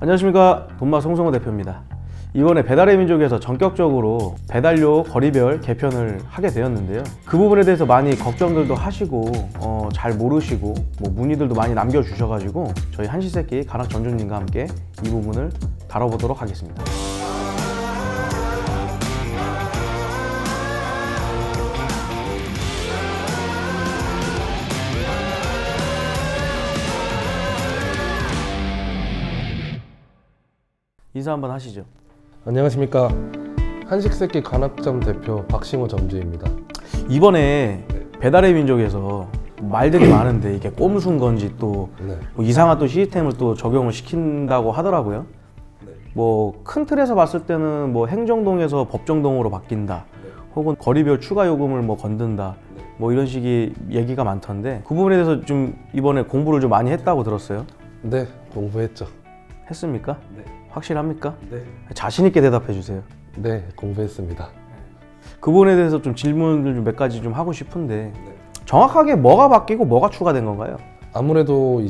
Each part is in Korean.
안녕하십니까, 돈마 송성호 대표입니다. 이번에 배달의 민족에서 전격적으로 배달료 거리별 개편을 하게 되었는데요. 그 부분에 대해서 많이 걱정들도 하시고 잘 모르시고 문의들도 많이 남겨주셔가지고 저희 한시세끼 가락 전주님과 함께 이 부분을 다뤄보도록 하겠습니다. 인사 한번 하시죠. 안녕하십니까, 한식세끼 관악점 대표 박싱호 점주입니다. 이번에 배달의 민족에서 말들이 많은데 이게 꼼수인 건지 또 이상한 또 시스템을 또 적용을 시킨다고 하더라고요. 큰 틀에서 봤을 때는 행정동에서 법정동으로 바뀐다, 혹은 거리별 추가 요금을 건든다, 이런 식의 얘기가 많던데 그 부분에 대해서 좀 이번에 공부를 좀 많이 했다고 들었어요. 네, 공부했죠. 했습니까? 네. 확실합니까? 네. 자신 있게 대답해 주세요. 네, 공부했습니다. 그 부분에 대해서 좀 질문을 몇 가지 좀 하고 싶은데 정확하게 뭐가 바뀌고 뭐가 추가된 건가요? 아무래도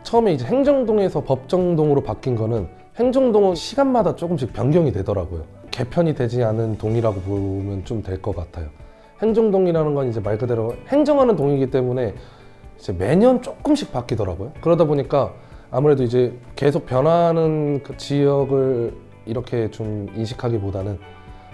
처음에 행정동에서 법정동으로 바뀐 거는 행정동은 시간마다 조금씩 변경이 되더라고요. 개편이 되지 않은 동이라고 보면 좀 될 것 같아요. 행정동이라는 건 말 그대로 행정하는 동이기 때문에 매년 조금씩 바뀌더라고요. 그러다 보니까 아무래도 계속 변하는 그 지역을 이렇게 좀 인식하기보다는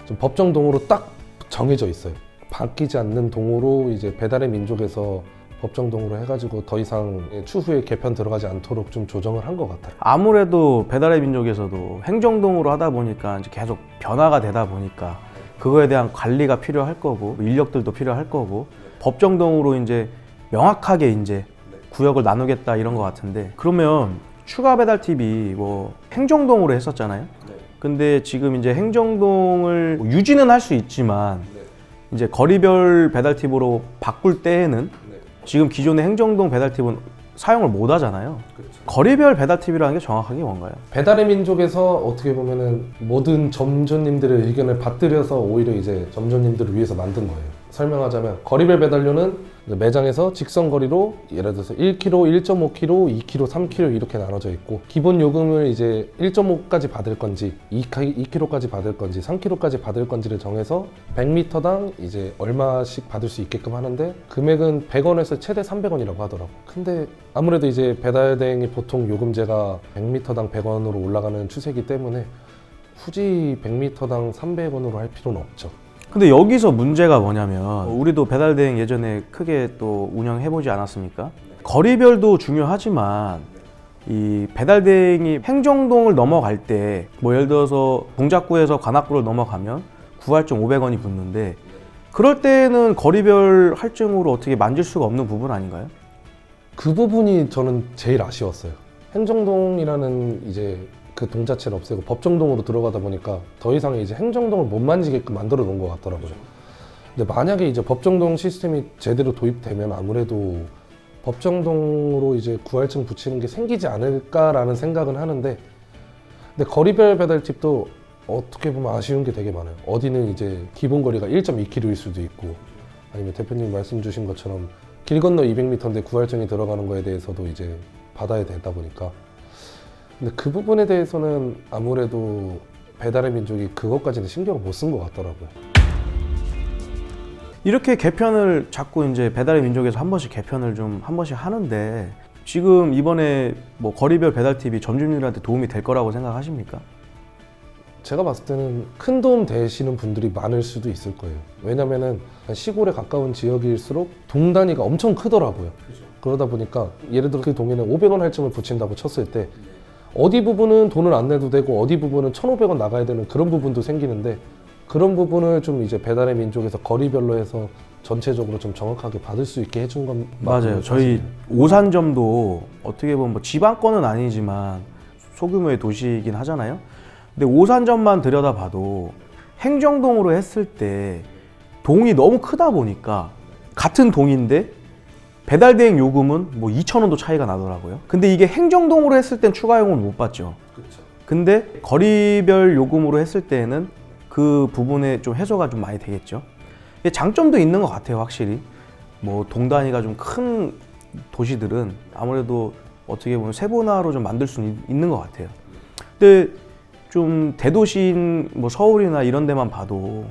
좀 법정동으로 딱 정해져 있어요. 바뀌지 않는 동으로 배달의 민족에서 법정동으로 해가지고 더 이상 추후에 개편 들어가지 않도록 좀 조정을 한 것 같아요. 아무래도 배달의 민족에서도 행정동으로 하다 보니까 계속 변화가 되다 보니까 그거에 대한 관리가 필요할 거고 인력들도 필요할 거고 법정동으로 명확하게 구역을 나누겠다 이런 것 같은데, 그러면 추가 배달 팁이 행정동으로 했었잖아요. 근데 지금 행정동을 유지는 할 수 있지만 거리별 배달 팁으로 바꿀 때에는 지금 기존의 행정동 배달 팁은 사용을 못 하잖아요. 거리별 배달 팁이라는 게 정확하게 뭔가요? 배달의 민족에서 어떻게 보면은 모든 점주님들의 의견을 받들여서 오히려 점주님들을 위해서 만든 거예요. 설명하자면 거리별 배달료는 매장에서 직선 거리로 예를 들어서 1km, 1.5km, 2km, 3km 이렇게 나눠져 있고, 기본 요금을 1.5까지 받을 건지 2km까지 받을 건지 3km까지 받을 건지를 정해서 100m당 얼마씩 받을 수 있게끔 하는데, 금액은 100원에서 최대 300원이라고 하더라고. 근데 아무래도 배달 대행이 보통 요금제가 100m당 100원으로 올라가는 추세이기 때문에 굳이 100m당 300원으로 할 필요는 없죠. 근데 여기서 문제가 뭐냐면 우리도 배달 대행 예전에 크게 또 운영해보지 않았습니까? 거리별도 중요하지만 이 배달 대행이 행정동을 넘어갈 때 예를 들어서 동작구에서 관악구를 넘어가면 구할증 500원이 붙는데, 그럴 때는 거리별 할증으로 어떻게 만질 수가 없는 부분 아닌가요? 그 부분이 저는 제일 아쉬웠어요. 행정동이라는 그 동 자체를 없애고 법정동으로 들어가다 보니까 더 이상 행정동을 못 만지게끔 만들어 놓은 것 같더라고요. 근데 만약에 법정동 시스템이 제대로 도입되면 아무래도 법정동으로 구할증 붙이는 게 생기지 않을까라는 생각은 하는데, 근데 거리별 배달팁도 어떻게 보면 아쉬운 게 되게 많아요. 어디는 기본 거리가 1.2km일 수도 있고, 아니면 대표님 말씀 주신 것처럼 길 건너 200m인데 구할증이 들어가는 거에 대해서도 받아야 되다 보니까. 근데 그 부분에 대해서는 아무래도 배달의 민족이 그것까지는 신경을 못 쓴 것 같더라고요. 이렇게 개편을 자꾸 배달의 민족에서 한 번씩 개편을 좀 한 번씩 하는데, 지금 이번에 거리별 배달 팁이 점주님들한테 도움이 될 거라고 생각하십니까? 제가 봤을 때는 큰 도움 되시는 분들이 많을 수도 있을 거예요. 왜냐면은 시골에 가까운 지역일수록 동 단위가 엄청 크더라고요. 그러다 보니까 예를 들어 그 동에는 500원 할증을 붙인다고 쳤을 때 어디 부분은 돈을 안 내도 되고 어디 부분은 1,500원 나가야 되는 그런 부분도 생기는데, 그런 부분을 좀 배달의 민족에서 거리별로 해서 전체적으로 좀 정확하게 받을 수 있게 해준 건 맞아요. 저희 오산점도 어떻게 보면 지방권은 아니지만 소규모의 도시이긴 하잖아요. 근데 오산점만 들여다봐도 행정동으로 했을 때 동이 너무 크다 보니까 같은 동인데 배달 대행 요금은 2,000원도 차이가 나더라고요. 근데 이게 행정동으로 했을 땐 추가 요금을 못 받죠. 그렇죠. 근데 거리별 요금으로 했을 때는 그 부분에 좀 해소가 좀 많이 되겠죠. 장점도 있는 것 같아요, 확실히. 동 단위가 좀 큰 도시들은 아무래도 어떻게 보면 세분화로 좀 만들 수는 있는 것 같아요. 근데 좀 대도시인 뭐 서울이나 이런 데만 봐도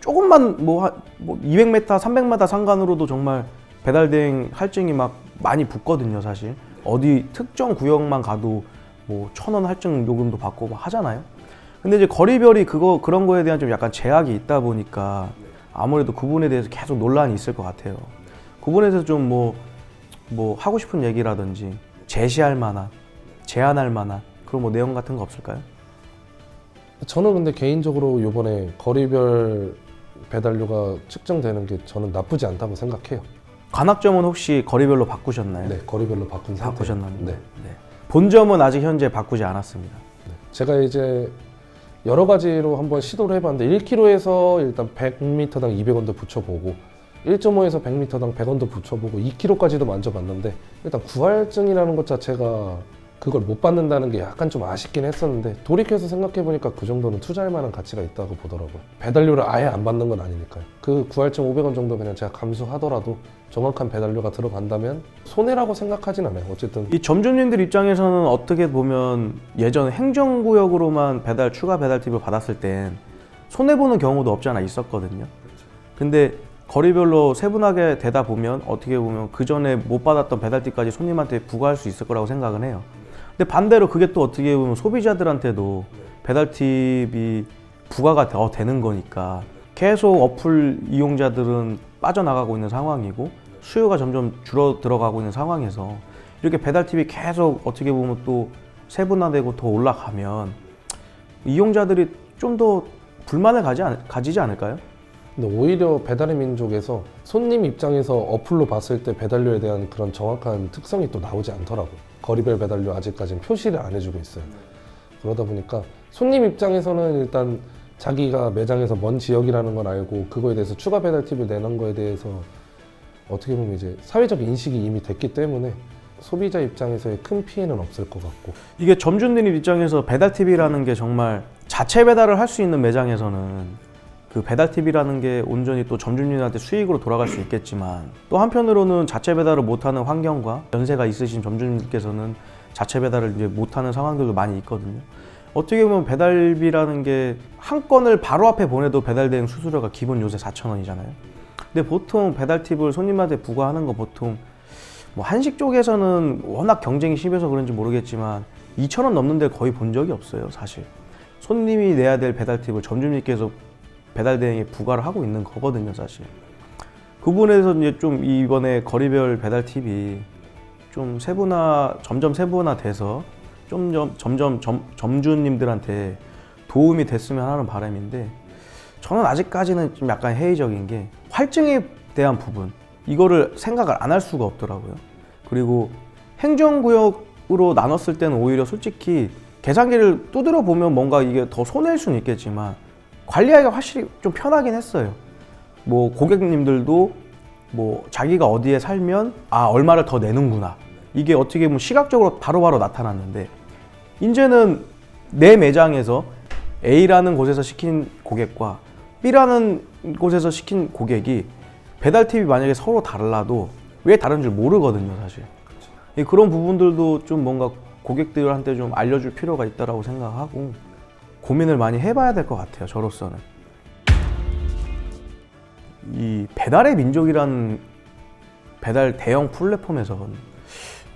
조금만 뭐 200m, 300m 상관으로도 정말 배달 대행 할증이 막 많이 붙거든요, 사실. 어디 특정 구역만 가도 뭐 1,000원 할증 요금도 받고 막 하잖아요. 근데 이제 거리별이 그런 거에 대한 좀 약간 제약이 있다 보니까 아무래도 그 부분에 대해서 계속 논란이 있을 것 같아요. 그 부분에서 좀 뭐 하고 싶은 얘기라든지 제시할 만한, 제안할 만한 그런 뭐 내용 같은 거 없을까요? 저는 근데 개인적으로 이번에 거리별 배달료가 측정되는 게 저는 나쁘지 않다고 생각해요. 관악점은 혹시 거리별로 바꾸셨나요? 네, 거리별로 바꾼 상태. 바꾸셨나요? 네. 네. 본점은 아직 현재 바꾸지 않았습니다. 제가 이제 여러 가지로 한번 시도를 해봤는데 1km에서 일단 100m당 200원도 붙여보고 1.5에서 100m당 100원도 붙여보고 2km까지도 만져봤는데 일단 구할증이라는 것 자체가 그걸 못 받는다는 게 약간 좀 아쉽긴 했었는데 돌이켜서 생각해보니까 그 정도는 투자할 만한 가치가 있다고 보더라고요. 배달료를 아예 안 받는 건 아니니까요. 그 구할증 500원 정도 그냥 제가 감수하더라도 정확한 배달료가 들어간다면 손해라고 생각하진 않아요. 어쨌든 이 점주님들 입장에서는 어떻게 보면 예전 행정구역으로만 추가 배달 팁을 받았을 땐 손해보는 경우도 없지 않아 있었거든요. 근데 거리별로 세분하게 되다 보면 어떻게 보면 그 전에 못 받았던 배달팁까지 손님한테 부과할 수 있을 거라고 생각은 해요. 근데 반대로 그게 또 어떻게 보면 소비자들한테도 배달팁이 부과가 더 되는 거니까 계속 어플 이용자들은 빠져나가고 있는 상황이고 수요가 점점 줄어들어가고 있는 상황에서 이렇게 배달팁이 계속 어떻게 보면 또 세분화되고 더 올라가면 이용자들이 좀 더 불만을 가지지 않을까요? 근데 오히려 배달의 민족에서 손님 입장에서 어플로 봤을 때 배달료에 대한 그런 정확한 특성이 또 나오지 않더라고요. 거리별 배달료 아직까지는 표시를 안 해주고 있어요. 그러다 보니까 손님 입장에서는 일단 자기가 매장에서 먼 지역이라는 걸 알고 그거에 대해서 추가 배달 팁을 내는 거에 대해서 어떻게 보면 이제 사회적 인식이 이미 됐기 때문에 소비자 입장에서의 큰 피해는 없을 것 같고 이게 점주님 입장에서 배달팁이라는 게 정말 자체 배달을 할 수 있는 매장에서는 그 배달팁이라는 게 온전히 또 점주님한테 수익으로 돌아갈 수 있겠지만 또 한편으로는 자체 배달을 못하는 환경과 연세가 있으신 점주님께서는 자체 배달을 이제 못하는 상황들도 많이 있거든요. 어떻게 보면 배달비라는 게 한 건을 바로 앞에 보내도 배달 대행 수수료가 기본 요새 4,000원이잖아요. 근데 보통 배달팁을 손님한테 부과하는 거 보통 뭐 한식 쪽에서는 워낙 경쟁이 심해서 그런지 모르겠지만 2,000원 넘는 데 거의 본 적이 없어요, 사실. 손님이 내야 될 배달팁을 점주님께서 배달 대행에 부과를 하고 있는 거거든요, 사실. 그 부분에서 이제 좀 이번에 거리별 배달 팁이 좀 점점 세분화돼서 점점 점주님들한테 도움이 됐으면 하는 바람인데 저는 아직까지는 좀 약간 회의적인 게 할증에 대한 부분 이거를 생각을 안 할 수가 없더라고요. 그리고 행정구역으로 나눴을 때는 오히려 솔직히 계산기를 두드려 보면 뭔가 이게 더 손해일 수는 있겠지만 관리하기가 확실히 좀 편하긴 했어요. 뭐 고객님들도 뭐 자기가 어디에 살면 얼마를 더 내는구나. 이게 어떻게 보면 시각적으로 바로바로 나타났는데 이제는 내 매장에서 A라는 곳에서 시킨 고객과 B라는 곳에서 시킨 고객이 배달 팁이 만약에 서로 달라도 왜 다른 줄 모르거든요, 사실. 그런 부분들도 좀 뭔가 고객들한테 좀 알려줄 필요가 있다고 생각하고 고민을 많이 해봐야 될 것 같아요, 저로서는. 이 배달의 민족이라는 배달 대형 플랫폼에서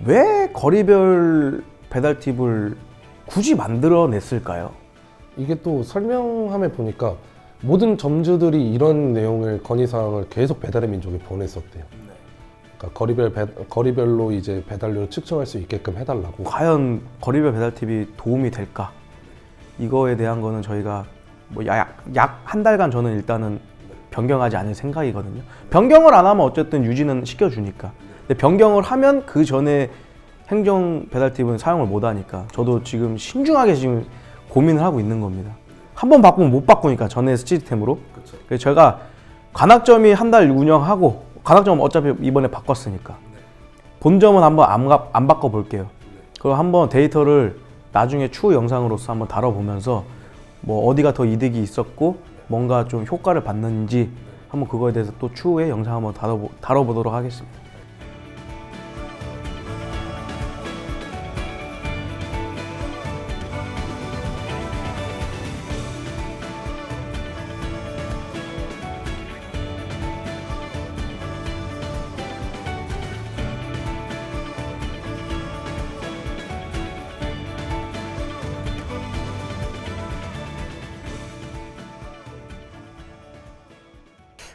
왜 거리별 배달 팁을 굳이 만들어냈을까요? 이게 또 설명함에 보니까 모든 점주들이 이런 내용을 건의사항을 계속 배달의 민족에 보냈었대요. 그러니까 거리별로 이제 배달료를 측정할 수 있게끔 해달라고. 과연 거리별 배달 팁이 도움이 될까? 이거에 대한 거는 저희가 뭐 약 한 달간 저는 일단은 변경하지 않을 생각이거든요. 변경을 안 하면 어쨌든 유지는 시켜주니까. 근데 변경을 하면 그 전에 행정 배달 팁은 사용을 못 하니까 저도 지금 신중하게 지금 고민을 하고 있는 겁니다. 한 번 바꾸면 못 바꾸니까 전에 시스템으로. 그래서 제가 관악점이 한 달 운영하고 관악점은 어차피 이번에 바꿨으니까 본점은 한번 안 바꿔볼게요. 그리고 한번 데이터를 나중에 추후 영상으로서 한번 다뤄보면서 뭐 어디가 더 이득이 있었고 뭔가 좀 효과를 봤는지 한번 그거에 대해서 또 추후에 영상 한번 다뤄보도록 하겠습니다.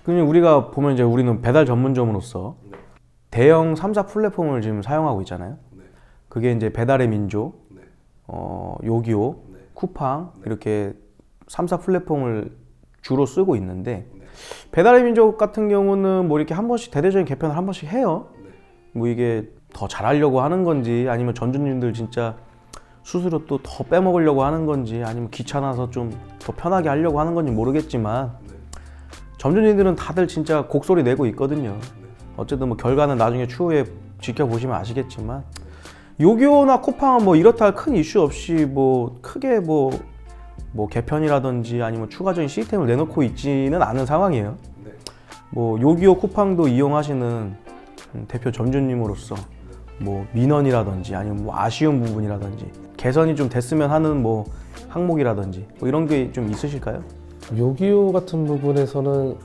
그럼 우리가 보면 이제 우리는 배달 전문점으로서 대형 3사 플랫폼을 지금 사용하고 있잖아요. 그게 이제 배달의 민족, 요기요, 쿠팡 이렇게 3사 플랫폼을 주로 쓰고 있는데 배달의 민족 같은 경우는 뭐 이렇게 한 번씩 대대적인 개편을 한 번씩 해요. 뭐 이게 더 잘하려고 하는 건지 아니면 전주님들 진짜 수수료 또 더 빼먹으려고 하는 건지 아니면 귀찮아서 좀 더 편하게 하려고 하는 건지 모르겠지만 점주님들은 다들 진짜 곡소리 내고 있거든요. 어쨌든 뭐 결과는 나중에 추후에 지켜보시면 아시겠지만 요기요나 쿠팡은 뭐 이렇다 할 큰 이슈 없이 뭐 크게 뭐 개편이라든지 아니면 추가적인 시스템을 내놓고 있지는 않은 상황이에요. 뭐 요기요 쿠팡도 이용하시는 대표 점주님으로서 뭐 민원이라든지 아니면 뭐 아쉬운 부분이라든지 개선이 좀 됐으면 하는 뭐 항목이라든지 뭐 이런 게 좀 있으실까요? 요기요 같은 부분에서는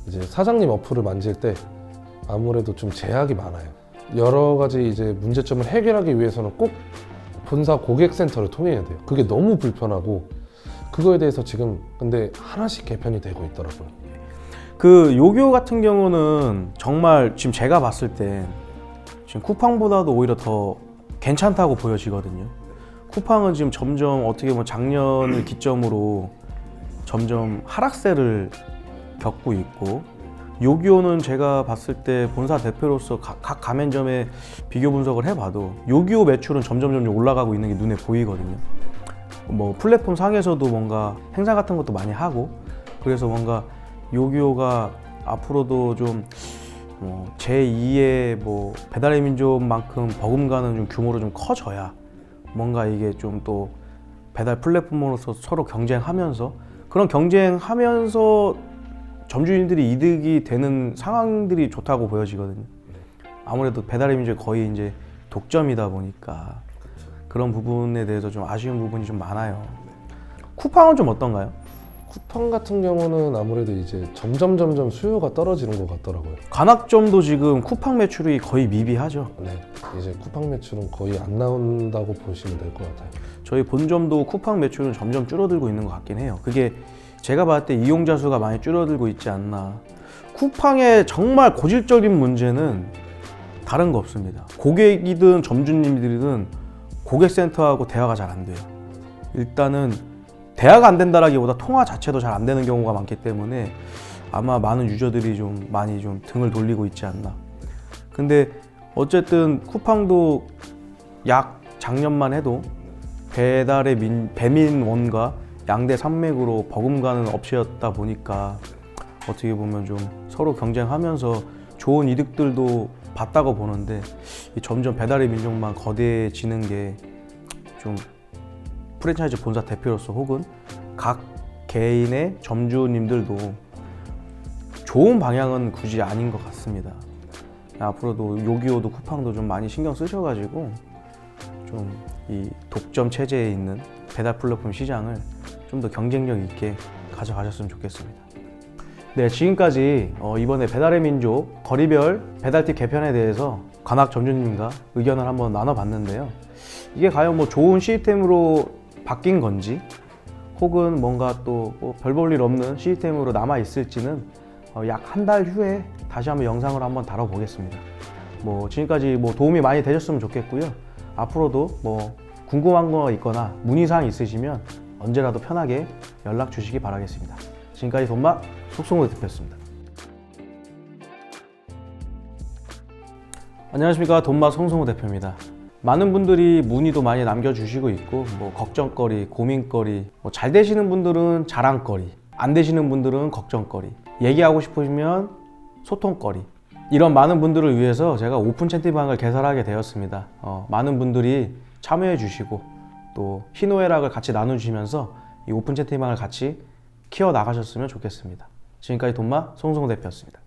이제 사장님 어플을 만질 때 아무래도 좀 제약이 많아요. 여러 가지 이제 문제점을 해결하기 위해서는 꼭 본사 고객센터를 통해야 돼요. 그게 너무 불편하고 그거에 대해서 지금 근데 하나씩 개편이 되고 있더라고요. 그 요기요 같은 경우는 정말 지금 제가 봤을 때 지금 쿠팡보다도 오히려 더 괜찮다고 보여지거든요. 쿠팡은 지금 점점 어떻게 보면 작년을 기점으로 점점 하락세를 겪고 있고 요기요는 제가 봤을 때 본사 대표로서 각 가맹점에 비교 분석을 해봐도 요기요 매출은 점점 올라가고 있는 게 눈에 보이거든요. 뭐 플랫폼 상에서도 뭔가 행사 같은 것도 많이 하고 그래서 뭔가 요기요가 앞으로도 좀 제2의 뭐 배달의 민족만큼 버금가는 좀 규모로 좀 커져야 뭔가 이게 좀 또 배달 플랫폼으로서 서로 경쟁하면서 그런 경쟁하면서 점주인들이 이득이 되는 상황들이 좋다고 보여지거든요. 아무래도 배달의 민족이 거의 이제 독점이다 보니까 그런 부분에 대해서 좀 아쉬운 부분이 좀 많아요. 쿠팡은 좀 어떤가요? 쿠팡 같은 경우는 아무래도 이제 점점 수요가 떨어지는 것 같더라고요. 관악점도 지금 쿠팡 매출이 거의 미비하죠. 네, 이제 쿠팡 매출은 거의 안 나온다고 보시면 될 것 같아요. 저희 본점도 쿠팡 매출은 점점 줄어들고 있는 것 같긴 해요. 그게 제가 봤을 때 이용자 수가 많이 줄어들고 있지 않나. 쿠팡의 정말 고질적인 문제는 다른 거 없습니다. 고객이든 점주님들이든 고객센터하고 대화가 잘 안 돼요. 일단은 대화가 안 된다라기보다 통화 자체도 잘 안 되는 경우가 많기 때문에 아마 많은 유저들이 좀 많이 좀 등을 돌리고 있지 않나. 근데 어쨌든 쿠팡도 약 작년만 해도 배민원과 양대 산맥으로 버금가는 업체였다 보니까 어떻게 보면 좀 서로 경쟁하면서 좋은 이득들도 봤다고 보는데 점점 배달의 민족만 거대해지는 게 좀 프랜차이즈 본사 대표로서 혹은 각 개인의 점주님들도 좋은 방향은 굳이 아닌 것 같습니다. 앞으로도 요기요도 쿠팡도 좀 많이 신경 쓰셔가지고 좀 이 독점 체제에 있는 배달 플랫폼 시장을 좀 더 경쟁력 있게 가져가셨으면 좋겠습니다. 네, 지금까지 이번에 배달의 민족 거리별 배달팁 개편에 대해서 관악 점주님과 의견을 한번 나눠봤는데요. 이게 과연 뭐 좋은 시스템으로 바뀐 건지 혹은 뭔가 또 별 볼 일 없는 시스템으로 남아 있을지는 약 한 달 후에 다시 한번 영상으로 한번 다뤄보겠습니다. 뭐 지금까지 뭐 도움이 많이 되셨으면 좋겠고요. 앞으로도 뭐 궁금한 거 있거나 문의사항 있으시면 언제라도 편하게 연락 주시기 바라겠습니다. 지금까지 돈맛 속성호 대표였습니다. 안녕하십니까, 돈맛 송성호 대표입니다. 많은 분들이 문의도 많이 남겨주시고 있고 뭐 걱정거리, 고민거리, 뭐 잘 되시는 분들은 자랑거리, 안 되시는 분들은 걱정거리, 얘기하고 싶으시면 소통거리, 이런 많은 분들을 위해서 제가 오픈 채팅방을 개설하게 되었습니다. 많은 분들이 참여해 주시고 또 희노애락을 같이 나눠주시면서 이 오픈 채팅방을 같이 키워나가셨으면 좋겠습니다. 지금까지 돈맛 송성호 대표였습니다.